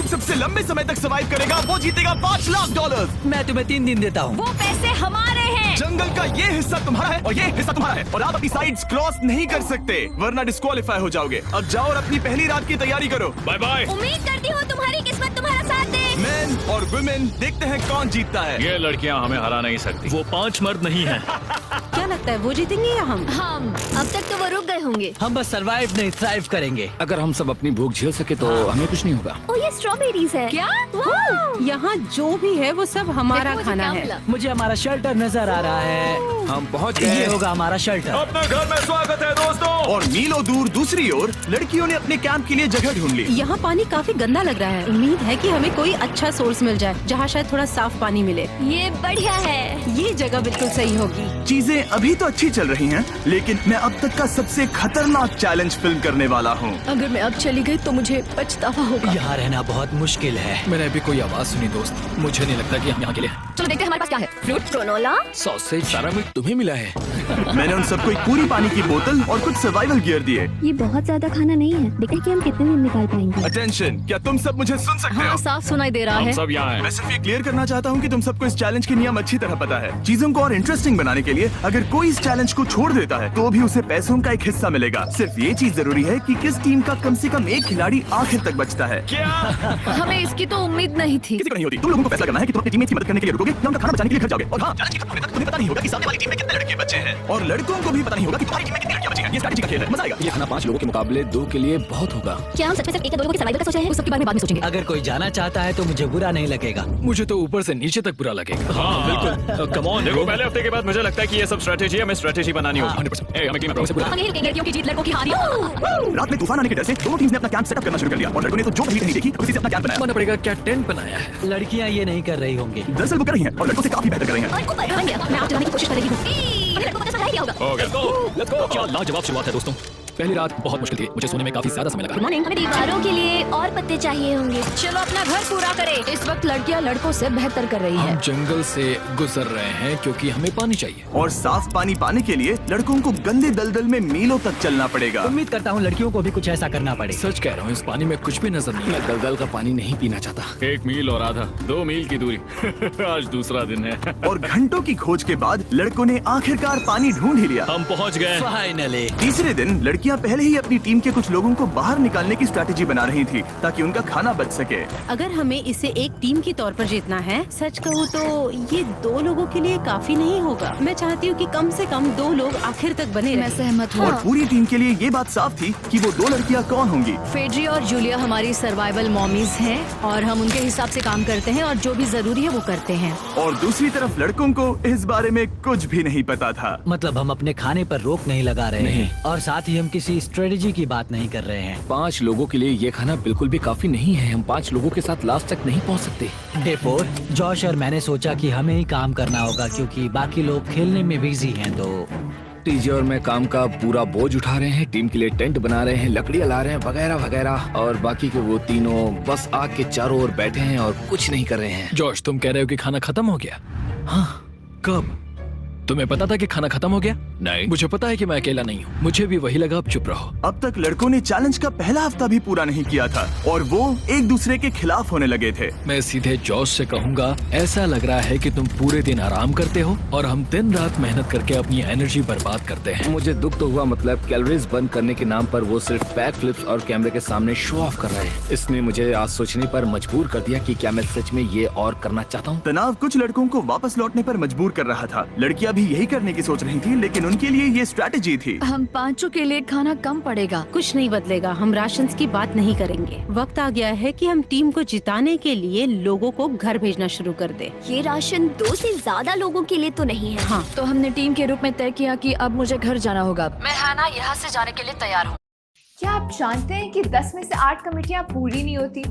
Group सबसे लंबे समय तक सर्वाइव करेगा वो जीतेगा $5 लाख। मैं तुम्हें 3 दिन देता हूँ। वो पैसे हमारे हैं। जंगल का ये हिस्सा तुम्हारा है और ये हिस्सा तुम्हारा है और आप अपनी साइड्स क्रॉस नहीं कर सकते वरना डिस्क्वालीफाई हो जाओगे। अब जाओ और अपनी पहली रात की तैयारी करो। Bye bye. उम्मीद करती हूँ तुम्हारी किस्मत तुम्हारा साथ दे। मेन और वुमेन देखते हैं कौन जीतता है। ये लड़कियां हमें हरा नहीं सकती। वो 5 मर्द नहीं हैं। क्या लगता है वो जीतेंगे या हम? अब तक तो वो रुक गए होंगे। हम बस सरवाइव नहीं थ्राइव करेंगे। अगर हम सब अपनी भूख झेल सके तो हमें कुछ नहीं होगा। ओ ये स्ट्रॉबेरीज है। क्या? यहाँ जो भी है वो सब हमारा खाना है। मुझे हमारा शेल्टर नजर आ रहा है। हम पहुँच ये गए। होगा हमारा शेल्टर। अपने घर में स्वागत है दोस्तों। और मीलों दूर दूसरी ओर लड़कियों ने अपने कैंप के लिए जगह ढूंढ ली। यहाँ पानी काफी गंदा लग रहा है। उम्मीद है कि हमें कोई अच्छा सोर्स मिल जाए जहाँ शायद थोड़ा साफ पानी मिले। ये बढ़िया है। ये जगह बिल्कुल सही होगी। चीजें अभी तो अच्छी चल रही हैं, लेकिन मैं अब तक का सबसे खतरनाक चैलेंज फिल्म करने वाला हूँ। अगर मैं अब चली गई तो मुझे पछतावा होगा। यहाँ रहना बहुत मुश्किल है। मैंने अभी कोई आवाज सुनी दोस्त। मुझे नहीं लगता कि हम यहाँ के लिए। चलो देखते हैं हमारे पास क्या है। Fruit granola. सॉसेज सारा मीट तुम्हें मिला है। मैंने उन सबको एक पूरी पानी की बोतल और कुछ सर्वाइवल गियर दिए। ये बहुत ज्यादा खाना नहीं है। देखते हैं कि हम कितने दिन निकाल पाएंगे। अटेंशन, क्या तुम सब मुझे सुन सकते हो? साफ सुनाई दे रहा हम है। सब यहाँ हैं। मैं सिर्फ ये क्लियर करना चाहता हूँ कि तुम सबको इस चैलेंज के नियम अच्छी तरह पता है। चीजों को और इंटरेस्टिंग बनाने के लिए अगर कोई इस चैलेंज को छोड़ देता है तो भी उसे पैसों का एक हिस्सा मिलेगा। सिर्फ ये चीज जरूरी है कि किस टीम का कम से कम एक खिलाड़ी आखिर तक बचता है। क्या? हमें इसकी तो उम्मीद नहीं थी। किसी को नहीं होती। तुम लोगों को फैसला करना है कि तुम अपनी टीममेट की मदद करने के लिए रुकोगे या उनका खाना बचाने के लिए घर जाओगे। और हाँ, चैलेंज की खत्म होने तक तुम्हें पता नहीं होगा कि सामने वाली टीम में कितने लड़के बचे हैं और लड़कों को भी पता नहीं होगा कि तुम्हारी टीम में कितनी लड़कियां बची हैं। ये स्ट्रेटजी का खेल है, मजा आएगा। ये खाना 5 लोगों के मुकाबले 2 के लिए बहुत होगा। क्या हम सच में सिर्फ एक या 2 लोगों के सर्वाइवल का सोचा है? उस सब के बारे में बाद में सोचेंगे। अगर कोई जाना चाहता है तो मुझे बुरा नहीं लगेगा। मुझे तो ऊपर से नीचे तक बुरा लगेगा। हाँ बिल्कुल। Come on. देखो पहले हफ्ते के बाद मुझे लगता है कि ये सब स्ट्रेटेजी है। हमें स्ट्रेटेजी बनानी होगी। 100%। ए, हमें टीम में हम यही रुकेंगे। लड़कियों की जीत, लड़कों की हार। रात में तूफान आने के डर से दोनों टीम्स ने अपना कैंप सेटअप करना शुरू कर दिया और लड़कों ने तो जो कहीं नहीं देखी उसी से अपना कैंप बनाया। मानना पड़ेगा क्या टेंट बनाया है। लड़कियाँ ये नहीं कर रही होंगी। दरअसल वो कर रही हैं और लड़कों से काफी बेहतर कर रही हैं। और ऊपर बन गया। मैं आग जलाने की कोशिश कर रही हूँ। हमें लड़कों को तो क्या होगा? हो गया। Let's go. क्या लाजवाब शुरुआत है दोस्तों। पहली रात बहुत मुश्किल थी। मुझे सोने में काफी ज्यादा समय लगा। मॉर्निंग। हमें दीवारों के लिए और पत्ते चाहिए होंगे। चलो अपना घर पूरा करें। इस वक्त लड़कियां लड़कों से बेहतर कर रही हम है। जंगल से गुजर रहे हैं क्योंकि हमें पानी चाहिए। और साफ पानी पाने के लिए लड़कों को गंदे दलदल में मीलों तक चलना पड़ेगा। उम्मीद करता हूँ लड़कियों को भी कुछ ऐसा करना पड़े। सच कह रहा हूँ, इस पानी में कुछ भी नजर नहीं। मैं दलदल का पानी नहीं पीना चाहता। 1 मील और आधा 2 मील की दूरी। आज दूसरा दिन है। और घंटों की खोज के बाद लड़कों ने आखिरकार पानी ढूंढ ही लिया। हम पहुँच गए। फाइनली। तीसरे दिन लड़कियां पहले ही अपनी टीम के कुछ लोगों को बाहर निकालने की स्ट्रेटेजी बना रही थी ताकि उनका खाना बच सके। अगर हमें इसे एक टीम के तौर पर जीतना है, सच कहूँ तो ये 2 लोगों के लिए काफी नहीं होगा। मैं चाहती हूँ कि कम से कम 2 लोग आखिर तक बने मैं रहें। सहमत हूँ। और पूरी टीम के लिए ये बात साफ थी कि वो 2 लड़कियां कौन होंगी। फेड्री और जूलिया हमारी सर्वाइवल मॉमीज हैं और हम उनके हिसाब से काम करते हैं और जो भी जरूरी है वो करते हैं। और दूसरी तरफ लड़कों को इस बारे में कुछ भी नहीं पता था। मतलब हम अपने खाने पर रोक नहीं लगा रहे हैं और साथ ही हम किसी स्ट्रेटेजी की बात नहीं कर रहे हैं। 5 लोगों के लिए ये खाना बिल्कुल भी काफी नहीं है। हम 5 लोगों के साथ लास्ट तक नहीं पहुंच सकते। डे 4 जॉश और मैंने सोचा कि हमें ही काम करना होगा क्योंकि बाकी लोग खेलने में बिजी हैं। तो टीजे और मैं काम का पूरा बोझ उठा रहे हैं। टीम के लिए टेंट बना रहे हैं, लकड़ियां ला रहे हैं, वगैरह वगैरह। और बाकी के वो तीनों बस आग के चारों ओर बैठे हैं और कुछ नहीं कर रहे हैं। जॉश, तुम कह रहे हो कि खाना खत्म हो गया? हाँ, कब? तुम्हें पता था कि खाना खत्म हो गया? नहीं, मुझे पता है कि मैं अकेला नहीं हूँ। मुझे भी वही लगा। अब चुप रहो। अब तक लड़कों ने चैलेंज का पहला हफ्ता भी पूरा नहीं किया था और वो एक दूसरे के खिलाफ होने लगे थे। मैं सीधे जॉश से कहूँगा, ऐसा लग रहा है कि तुम पूरे दिन आराम करते हो और हम दिन रात मेहनत करके अपनी एनर्जी बर्बाद करते हैं। मुझे दुख तो हुआ, मतलब कैलोरीज बर्न करने के नाम पर वो सिर्फ बैक फ्लिप्स और कैमरे के सामने शो ऑफ कर रहे हैं। इसने मुझे आज सोचने पर मजबूर कर दिया कि क्या मैं सच में ये और करना चाहता हूँ। तनाव कुछ लड़कों को वापस लौटने पर मजबूर कर रहा था। लड़कियां भी यही करने की सोच रही थी, लेकिन उनके लिए ये स्ट्रैटेजी थी। हम 5 के लिए खाना कम पड़ेगा। कुछ नहीं बदलेगा। हम राशन की बात नहीं करेंगे। वक्त आ गया है कि हम टीम को जिताने के लिए लोगों को घर भेजना शुरू कर दे। ये राशन 2 से ज्यादा लोगों के लिए तो नहीं है। हाँ, तो हमने टीम के रूप में तय किया कि अब मुझे घर जाना होगा। मैं हैना यहाँ से जाने के लिए तैयार हूँ। क्या आप जानते हैं कि 10 में से 8 कमेटियां पूरी नहीं होती?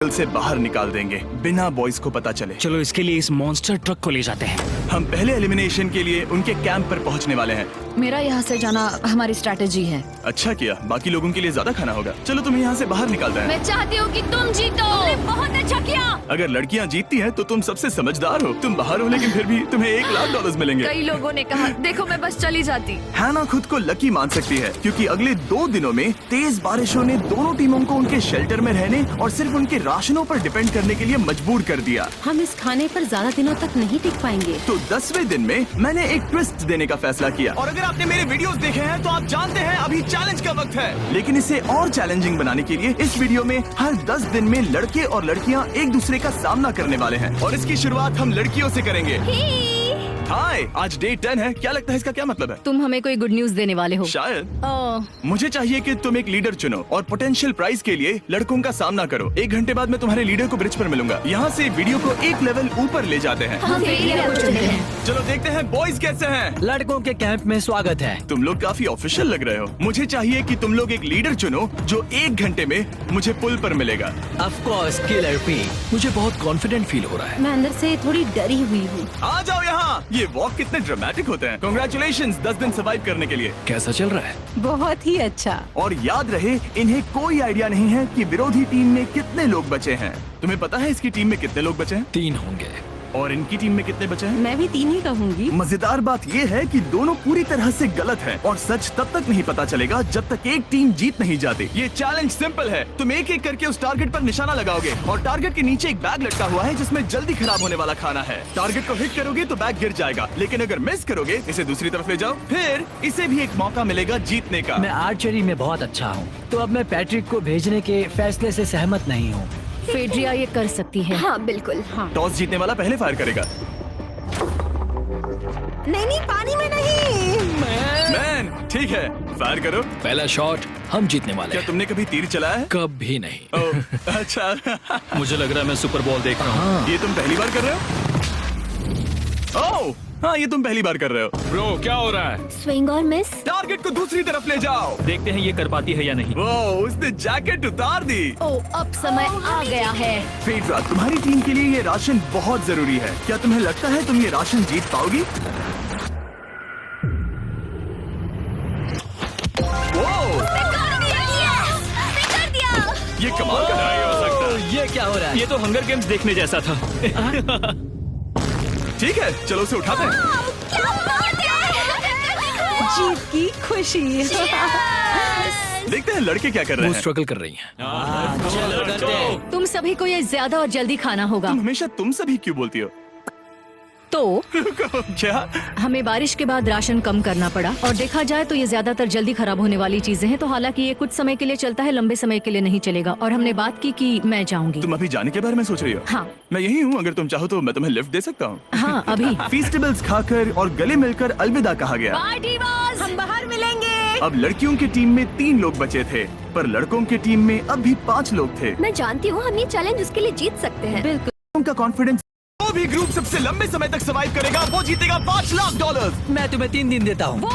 से बाहर निकाल देंगे बिना बॉयज को पता चले। चलो इसके लिए इस मॉन्स्टर ट्रक को ले जाते हैं। हम पहले एलिमिनेशन के लिए उनके कैंप पर पहुंचने वाले हैं। मेरा यहाँ से जाना हमारी स्ट्रैटेजी है। अच्छा किया, बाकी लोगों के लिए ज्यादा खाना होगा। चलो तुम्हें यहाँ से बाहर निकालते हैं। मैं चाहती हूँ कि तुम जीतो। बहुत अच्छा किया। अगर लड़कियां जीतती हैं तो तुम सबसे समझदार हो। तुम बाहर हो लेकिन फिर भी तुम्हें $1,00,000 मिलेंगे। कई लोगों ने कहा देखो मैं बस चली जाती। हैना खुद को लकी मान सकती है क्योंकि अगले 2 दिनों में तेज बारिशों ने दोनों टीमों को उनके शेल्टर में रहने और सिर्फ उनके राशनों पर डिपेंड करने के लिए मजबूर कर दिया। हम इस खाने पर ज्यादा दिनों तक नहीं टिक पाएंगे। तो 10वें दिन में मैंने एक ट्विस्ट देने का फैसला किया। और अगर आपने मेरे वीडियोस देखे हैं तो आप जानते हैं अभी चैलेंज का वक्त है। लेकिन इसे और चैलेंजिंग बनाने के लिए इस वीडियो में हर 10 दिन में लड़के और लड़कियां एक दूसरे का सामना करने वाले हैं और इसकी शुरुआत हम लड़कियों से करेंगे। हाय, आज डे 10 है। क्या लगता है इसका क्या मतलब है? तुम हमें कोई गुड न्यूज देने वाले हो। शायद। ओह, मुझे चाहिए कि तुम एक लीडर चुनो और पोटेंशियल प्राइज के लिए लड़कों का सामना करो। 1 घंटे बाद मैं तुम्हारे लीडर को ब्रिज पर मिलूंगा। यहाँ से वीडियो को एक लेवल ऊपर ले जाते हैं। हम फेलियर को चुनते हैं। चलो देखते हैं बॉयज कैसे हैं। लड़कों के कैंप में स्वागत है। तुम लोग काफी ऑफिशियल लग रहे हो। मुझे चाहिए कि तुम लोग एक लीडर चुनो जो 1 घंटे में मुझे पुल पर मिलेगा। Of course killer P. मुझे बहुत कॉन्फिडेंट फील हो रहा है। मैं अंदर से थोड़ी डरी हुई हूँ। आ जाओ यहाँ। ये वॉक कितने ड्रामेटिक होते हैं। कांग्रेचुलेशंस 10 दिन सर्वाइव करने के लिए। कैसा चल रहा है? बहुत ही अच्छा। और याद रहे इन्हें कोई आइडिया नहीं है कि विरोधी टीम में कितने लोग बचे हैं। तुम्हें पता है इसकी टीम में कितने लोग बचे हैं? 3 होंगे। और इनकी टीम में कितने बचे हैं? मैं भी 3 ही कहूँगी। मजेदार बात ये है कि दोनों पूरी तरह से गलत हैं और सच तब तक नहीं पता चलेगा जब तक एक टीम जीत नहीं जाती। ये चैलेंज सिंपल है। तुम एक एक करके उस टारगेट पर निशाना लगाओगे और टारगेट के नीचे एक बैग लटका हुआ है जिसमें जल्दी खराब होने वाला खाना है। टारगेट को हिट करोगे तो बैग गिर जाएगा, लेकिन अगर मिस करोगे इसे दूसरी तरफ ले जाओ, फिर इसे भी एक मौका मिलेगा जीतने का। मैं आर्चरी में बहुत अच्छा हूँ, तो अब मैं पैट्रिक को भेजने के फैसले से सहमत नहीं हूँ। फेड्रिया ये कर सकती है। हाँ बिल्कुल। हाँ। टॉस जीतने वाला पहले फायर करेगा। नहीं, पानी में नहीं। मैन, ठीक है, फायर करो। पहला शॉट हम जीतने वाले क्या हैं। तुमने कभी तीर चलाया है? कभी नहीं। ओह, अच्छा। मुझे लग रहा है मैं सुपर बॉल देख रहा हूँ। ये तुम पहली बार कर रहे हो? ओह, हाँ, ये तुम पहली बार कर रहे हो। ब्रो क्या हो रहा है? स्विंग और मिस। टारगेट को दूसरी तरफ ले जाओ। देखते हैं ये कर पाती है या नहीं। वो उसने जैकेट उतार दी। ओह, अब समय आ गया है। फेड्रा, तुम्हारी टीम के लिए ये राशन बहुत जरूरी है। क्या तुम्हें लगता है तुम ये राशन जीत पाओगी? वो ये कमाल का नहीं हो सकता। ये क्या हो रहा है? ये तो हंगर गेम्स देखने जैसा था। ठीक है, चलो उसे उठाते हैं। जीत की खुशी। देखते हैं लड़के क्या कर रहे वो हैं। स्ट्रगल कर रही हैं। चलो करते हैं। तुम सभी को ये ज्यादा और जल्दी खाना होगा। तुम हमेशा तुम सभी क्यों बोलती हो? तो क्या? हमें बारिश के बाद राशन कम करना पड़ा और देखा जाए तो ये ज्यादातर जल्दी खराब होने वाली चीजें हैं। तो हालांकि ये कुछ समय के लिए चलता है, लंबे समय के लिए नहीं चलेगा। और हमने बात की कि मैं जाऊंगी। तुम अभी जाने के बारे में सोच रही हो? हाँ। मैं यही हूँ, अगर तुम चाहो तो मैं तुम्हें लिफ्ट दे सकता हूँ। हाँ, अभी। फीस्टेबल्स खाकर और गले मिलकर अलविदा कहा गया। हम बाहर मिलेंगे। अब लड़कियों की टीम में 3 लोग बचे थे, पर लड़कों की टीम में अब भी 5 लोग थे। मैं जानती हूँ हम ये चैलेंज उसके लिए जीत सकते हैं। बिल्कुल। उनका कॉन्फिडेंस, वो भी ग्रुप सबसे लंबे समय तक सर्वाइव करेगा, वो जीतेगा $5,00,000। मैं तुम्हें 3 दिन देता हूँ।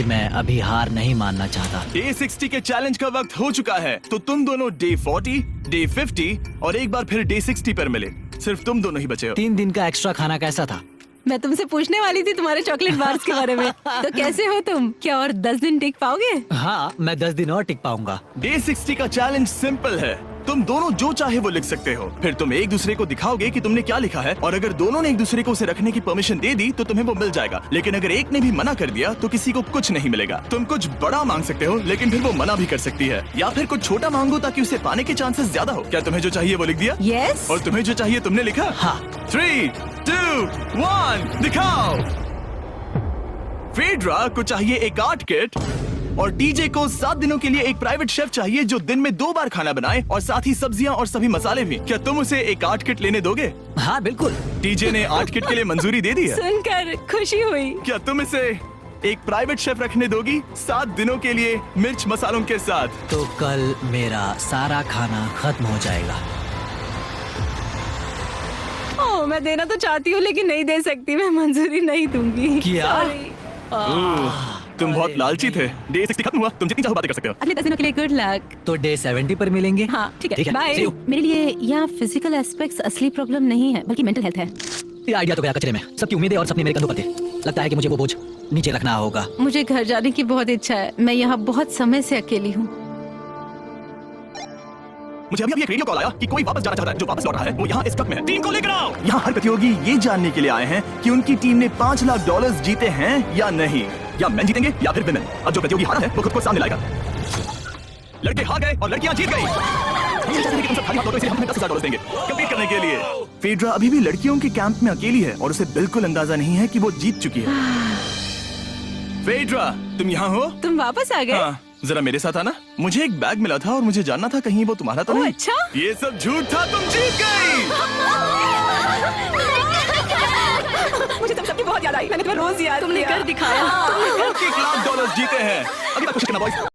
मैं अभी हार नहीं मानना चाहता। डे 60 के चैलेंज का वक्त हो चुका है, तो तुम दोनों डे 40, डे 50 और एक बार फिर डे 60 पर मिले। सिर्फ तुम दोनों ही बचे हो। 3 दिन का एक्स्ट्रा खाना कैसा था? मैं तुमसे पूछने वाली थी तुम्हारे चॉकलेट बार्स के बारे में। तो कैसे हो तुम? क्या और 10 दिन टिक पाओगे? हाँ, मैं 10 दिन और टिक पाऊंगा। डे 60 का चैलेंज सिंपल है। तुम दोनों जो चाहे वो लिख सकते हो, फिर तुम एक दूसरे को दिखाओगे कि तुमने क्या लिखा है, और अगर दोनों ने एक दूसरे को उसे रखने की परमिशन दे दी तो तुम्हें वो मिल जाएगा। लेकिन अगर एक ने भी मना कर दिया तो किसी को कुछ नहीं मिलेगा। तुम कुछ बड़ा मांग सकते हो, लेकिन फिर वो मना भी कर सकती है, या फिर कुछ छोटा मांगो ताकि उसे पाने के चांसेस ज्यादा हो। क्या तुम्हें जो चाहिए वो लिख दिया? यस। और तुम्हें जो चाहिए तुमने लिखा? हाँ। 3, 2, 1, दिखाओ। फेड्रा को चाहिए एक आर्ट किट और डीजे को 7 दिनों के लिए एक प्राइवेट शेफ चाहिए जो दिन में 2 बार खाना बनाए और साथ ही सब्जियां और सभी मसाले भी। क्या तुम उसे एक आर्ट किट लेने दोगे? हाँ बिल्कुल। डीजे ने आर्ट किट के लिए मंजूरी दे दी है। सुनकर खुशी हुई। क्या तुम इसे एक प्राइवेट शेफ रखने दोगी 7 दिनों के लिए मिर्च मसालों के साथ? तो कल मेरा सारा खाना खत्म हो जाएगा। ओह, मैं देना तो चाहती हूँ लेकिन नहीं दे सकती। मैं मंजूरी नहीं दूंगी। क्या? Sorry। तुम बहुत लालची थे। डे 60 खत्म हुआ, तुम जितनी चाहो बातें कर सकते हो। अगले 10 दिनों के लिए गुड लक। तो डे 70 पर मिलेंगे। हाँ ठीक है, बाय। See you। मेरे लिए यहाँ फिजिकल एस्पेक्ट्स असली प्रॉब्लम नहीं है, बल्कि मेंटल हेल्थ है। ये आइडिया तो गया कचरे में। सबकी उम्मीदें और सपने मेरे कंधों पर थे। लगता है कि मुझे वो बोझ नीचे रखना होगा। मुझे घर जाने की बहुत इच्छा है। मैं यहाँ बहुत समय से अकेली हूँ। मुझे अभी एक रेडियो कॉल आया कि कोई वापस जाना चाहता है। जो वापस लौट रहा है वो यहाँ इस ट्रक में है। टीम को लेकर आओ। यहाँ हर प्रतियोगी ये जानने के लिए आए हैं कि उनकी टीम ने $5 लाख जीते हैं या नहीं, या मैन जीतेंगे या फिर विमेन। अब जो प्रतियोगी हारा है वो खुद को सामने लाएगा। लड़के हार गए और लड़कियां जीत गई। हम चाहते हैं कि तुम सब खाली हाथ लौटो, इसलिए हम तुम्हें $10,000 देंगे कम्पीट करने के लिए। फेड्रा अभी भी लड़कियों के कैंप में अकेली है और उसे बिल्कुल अंदाजा नहीं है कि वो जीत चुकी है। फेड्रा, तुम यहाँ हो? तुम वापस आ गए? हाँ, जरा मेरे साथ आना। मुझे एक बैग मिला था और मुझे जानना था कहीं वो तुम्हारा तो ओह, नहीं। अच्छा? ये सब झूठ था, तुम जीत गई। मुझे तुम सबकी बहुत याद आई। मैंने तुम्हें रोज याद तुमने कर दिखाया। $1 लाख जीते हैं। अभी बात कोशिश करना बॉयज।